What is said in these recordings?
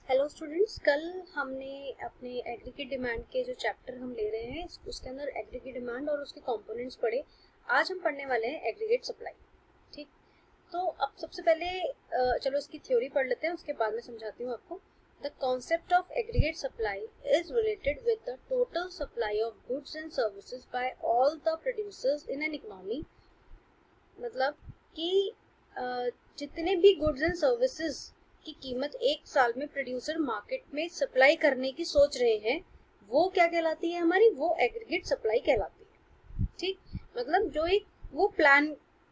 Hello students, कल हमने अपने एग्रीगेट डिमांड के जो चैप्टर हम ले रहे हैं उसके अंदर एग्रीगेट डिमांड और उसके कंपोनेंट्स पढ़े। आज हम पढ़ने वाले हैं एग्रीगेट सप्लाई। ठीक, तो अब सबसे पहले चलो इसकी थ्योरी पढ़ लेते हैं, उसके बाद में समझाती हूँ आपको। The concept of aggregate supply is related with the total supply of goods and services by all the producers in an economy. मतलब कि जितने भी गुड्स एंड सर्विसेज की कीमत एक साल में प्रोड्यूसर मार्केट में सप्लाई करने की सोच रहे हैं, वो क्या कहलाती है हमारी, वो एग्रीगेट सप्लाई कहलाती है। ठीक, मतलब जो एक वो प्लान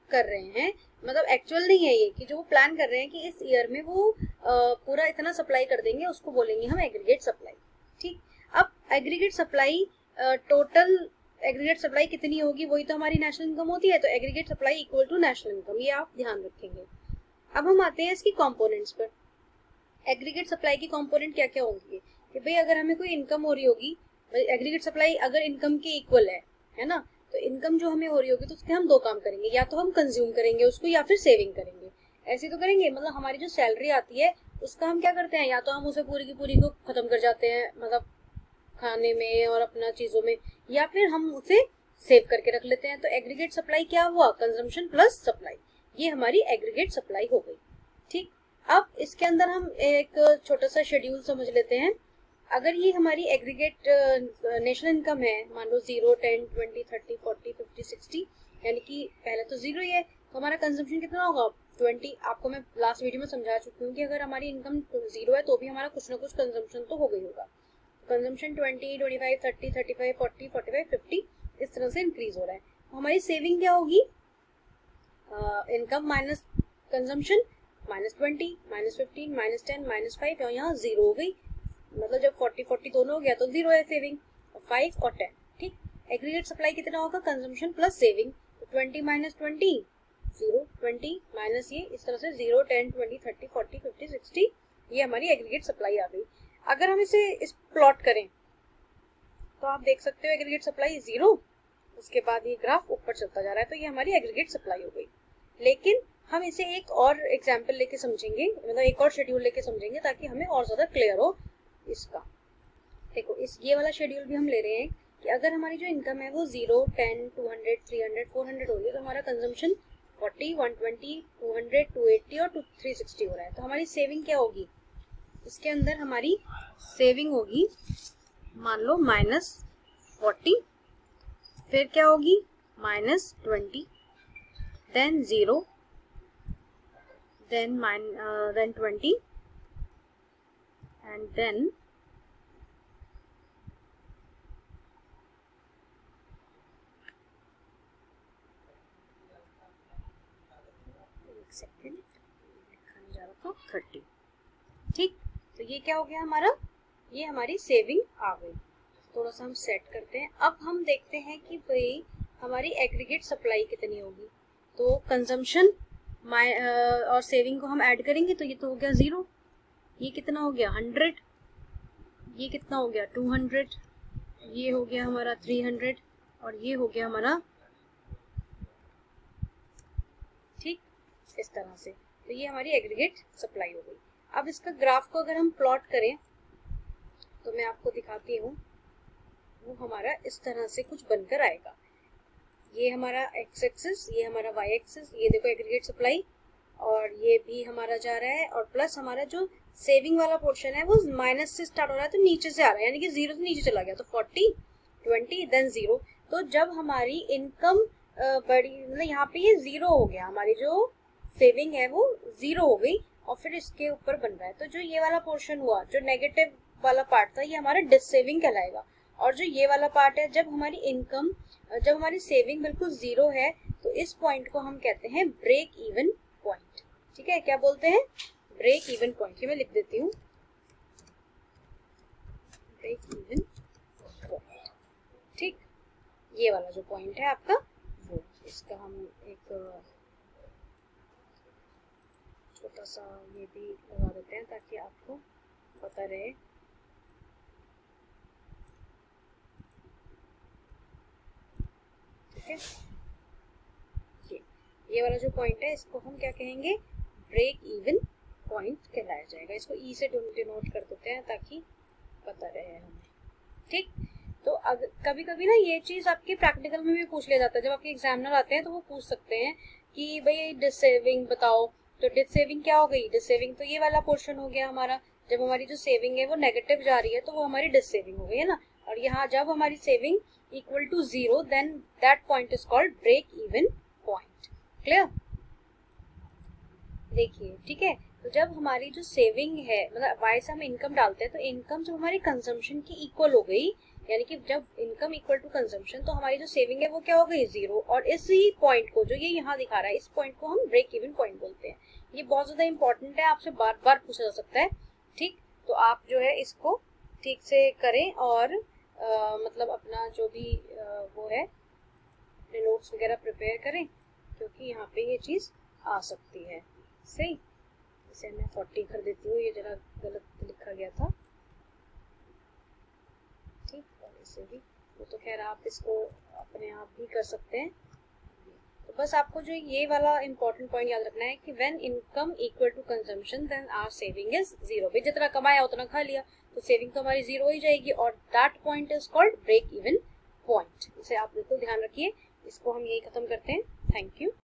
कर रहे हैं, मतलब एक्चुअल नहीं है ये, कि जो वो प्लान कर रहे हैं कि इस ईयर में वो पूरा इतना सप्लाई कर देंगे, उसको बोलेंगे हम एग्रीगेट सप्लाई। ठीक, अब aggregate supply total aggregate supply कितनी होगी, वही तो हमारी नेशनल इनकम होती है, तो aggregate supply equal to national income, ये आप ध्यान रखेंगे। अब हम आते हैं इसकी कंपोनेंट्स पर। एग्रीगेट सप्लाई की कंपोनेंट क्या क्या होंगी कि भाई अगर हमें कोई इनकम हो रही होगी, एग्रीगेट सप्लाई अगर इनकम के इक्वल है ना, तो इनकम जो हमें हो रही होगी तो उसके हम दो काम करेंगे, या तो हम कंज्यूम करेंगे उसको या फिर सेविंग करेंगे। ऐसे तो करेंगे, मतलब हमारी जो सैलरी आती है उसका हम क्या करते हैं, या तो हम उसे पूरी की पूरी को खत्म कर जाते हैं, मतलब खाने में और अपना चीजों में, या फिर हम उसे सेव करके रख लेते हैं। तो एग्रीगेट सप्लाई क्या हुआ, कंजम्पशन प्लस सप्लाई, ये हमारी एग्रीगेट सप्लाई हो गई। ठीक, अब इसके अंदर हम एक छोटा सा शेड्यूल समझ लेते हैं। अगर ये हमारी एग्रीगेट नेशनल इनकम है, मान लो 0, 10, 20, 30, 40, 50, 60, यानी कि पहले तो 0 ही है, तो हमारा कंजम्पशन कितना होगा, 20। आपको मैं लास्ट वीडियो में समझा चुकी हूँ कि अगर हमारी इनकम 0 है तो भी हमारा कुछ ना कुछ कंजम्पशन तो हो गई होगा। कंजम्पशन 20, 25, 30, 35, 40, 45, 50 इस तरह से इंक्रीज हो रहा है। हमारी सेविंग क्या होगी, इनकम माइनस कंजम्पशन, -20, -15, -10, -5, और यहाँ 0 हो गई। मतलब जब 40-40 दोनों हो गया तो 0 है सेविंग, 5 और 10। ठीक, एग्रीगेट सप्लाई कितना होगा, कंजम्पशन प्लस सेविंग, तो 20 - 20 0, 20 माइनस ये, इस तरह से 0, 10, 20, 30, 40, 50, 60, ये हमारी एग्रीगेट सप्लाई आ गई। अगर हम इसे इस प्लॉट करें तो आप देख सकते हो एग्रीगेट सप्लाई 0, उसके बाद ये ग्राफ ऊपर चलता जा रहा है, तो ये हमारी एग्रीगेट सप्लाई हो गई। लेकिन हम इसे एक और एग्जाम्पल लेके समझेंगे, मतलब एक और शेड्यूल लेके समझेंगे ताकि हमें और ज्यादा क्लियर हो इसका। देखो इस ये वाला शेड्यूल भी हम ले रहे हैं कि अगर हमारी जो इनकम है वो 0, 10, 200, 300, 400 हो रही है, तो हमारा कंजम्पशन 40, 120, 200, 280 और 360 हो रहा है, तो हमारी सेविंग क्या होगी, इसके अंदर हमारी सेविंग होगी मान लो -40, फिर क्या होगी -20, देन 0, then 20, and then एक सेकेंड लिखने जा रहा था 30। ठीक, तो ये क्या हो गया हमारा, ये हमारी सेविंग आ गई। थोड़ा सा हम सेट करते हैं। अब हम देखते हैं कि भाई हमारी एग्रीगेट सप्लाई कितनी होगी, तो कंजम्पशन और सेविंग को हम ऐड करेंगे तो ये तो हो गया 0, ये कितना हो गया 100, ये कितना हो गया 200, ये हो गया हमारा 300, और ये हो गया हमारा, ठीक, इस तरह से। तो ये हमारी एग्रीगेट सप्लाई हो गई। अब इसका ग्राफ को अगर हम प्लॉट करें तो मैं आपको दिखाती हूँ, वो हमारा इस तरह से कुछ बनकर आएगा। ये हमारा एक्स एक्सिस, ये हमारा वाई एक्सिस, ये देखो एग्रीगेट सप्लाई, और ये भी हमारा जा रहा है, और प्लस हमारा जो सेविंग वाला पोर्शन है वो माइनस से स्टार्ट हो रहा है, तो नीचे से आ रहा है, यानी कि 0 से नीचे चला गया, तो 40, 20, देन 0। तो जब हमारी इनकम बड़ी, मतलब यहाँ पे ये 0 हो गया, हमारी जो सेविंग है वो 0 हो गई, और फिर इसके ऊपर बन रहा है, तो जो ये वाला पोर्शन हुआ, जो नेगेटिव वाला पार्ट था, ये हमारा डिससेविंग कहलाएगा। और जो ये वाला पार्ट है, जब हमारी इनकम, जब हमारी सेविंग बिल्कुल 0 है, तो इस पॉइंट को हम कहते हैं ब्रेक इवन पॉइंट। ठीक है, क्या बोलते हैं, ब्रेक इवन पॉइंट। ये मैं लिख देती हूँ, ब्रेक इवन पॉइंट। ठीक, ये वाला जो पॉइंट है आपका वो, इसका हम एक छोटा सा ये भी लगा देते हैं ताकि आपको पता रहे। ठीक है, ये वाला जो पॉइंट है इसको हम क्या कहेंगे, ब्रेक इवन पॉइंट कहलाया जाएगा। इसको ई से डिनोट कर देते हैं ताकि पता रहे हमें, ठीक। तो अगर कभी कभी ना ये चीज आपके प्रैक्टिकल में भी पूछ लिया जाता है, जब आपके एग्जामिनर आते हैं तो वो पूछ सकते हैं कि भाई डिसेविंग बताओ। तो डिसेविंग क्या हो गई? डिसेविंग तो ये वाला पोर्शन हो गया हमारा, जब हमारी जो सेविंग है वो नेगेटिव जा रही है तो वो हमारी डिसेविंग हो गई है ना। और यहाँ जब हमारी saving equal to 0 then that point is called break even point. Clear? देखिए, ठीक है। तो जब हमारी जो सेविंग है, मतलब वाई से हम इनकम डालते हैं, तो इनकम जब हमारी कंजम्पशन की इक्वल हो गई, यानी कि जब इनकम इक्वल टू कंजम्पशन, तो हमारी जो सेविंग है वो क्या हो गई? 0। और इसी पॉइंट को, जो ये यहाँ दिखा रहा है, इस पॉइंट को हम ब्रेक इवन पॉइंट बोलते हैं। ये बहुत ज्यादा इंपॉर्टेंट है, आपसे बार बार पूछा जा सकता है, ठीक। तो आप जो है इसको ठीक से करें और मतलब अपना जो भी वो है अपने नोट्स वगैरह प्रिपेयर करें, क्योंकि यहाँ पे ये चीज आ सकती है। सही, इसे मैं 40 कर देती हूँ, ये जरा गलत लिखा गया था, ठीक। और इसे भी, वो तो खैर आप इसको अपने आप भी कर सकते हैं। तो बस आपको जो ये वाला इंपॉर्टेंट पॉइंट याद रखना है कि when income equal to consumption then our saving is 0। भाई जितना कमाया उतना खा लिया, तो सेविंग तो हमारी 0 ही जाएगी, और that point is called break even point. इसे आप बिल्कुल ध्यान रखिए। इसको हम यही खत्म करते हैं। Thank you.